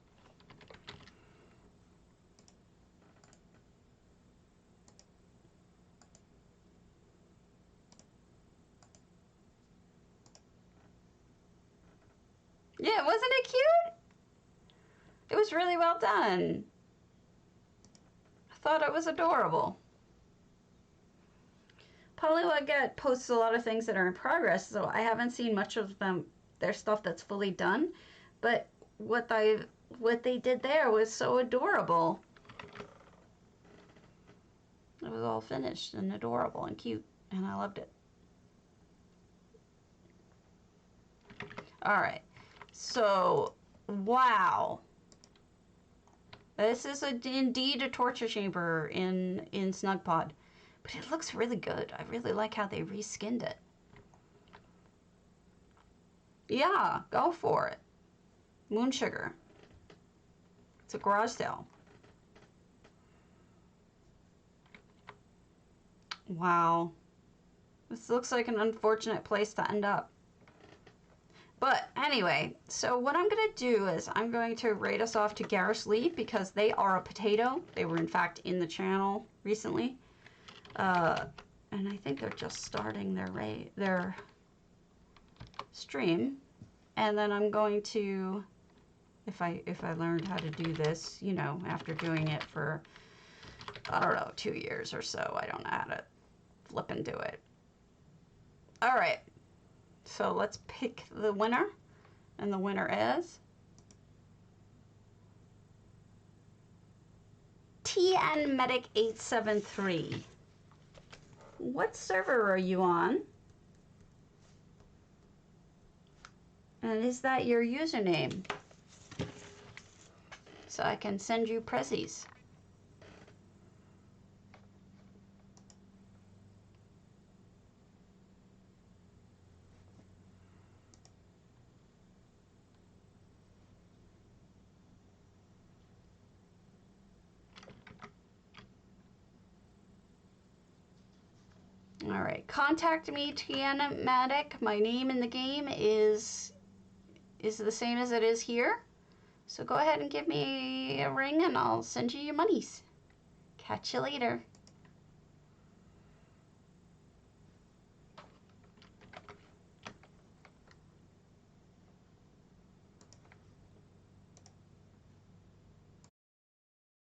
Yeah, wasn't it cute? It was really well done. I thought it was adorable. Poliwogette posts a lot of things that are in progress, so I haven't seen much of their stuff that's fully done. But what they did there was so adorable. It was all finished and adorable and cute, and I loved it. All right. So, wow. This is indeed a torture chamber in Snugpod. But it looks really good. I really like how they reskinned it. Yeah, go for it. Moonsugar. It's a garage sale. Wow. This looks like an unfortunate place to end up. But anyway, so what I'm going to do is I'm going to rate us off to Garrus Lee because they are a potato. They were in fact in the channel recently. And I think they're just starting their stream. And then I'm going to, if I learned how to do this, you know, after doing it for, I don't know, 2 years or so, I don't know how to flip and do it. All right. So let's pick the winner, and the winner is TN Medic 873. What server are you on? And is that your username? So I can send you prezzies. All right, contact me, TN Medic. My name in the game is the same as it is here. So go ahead and give me a ring and I'll send you your monies. Catch you later.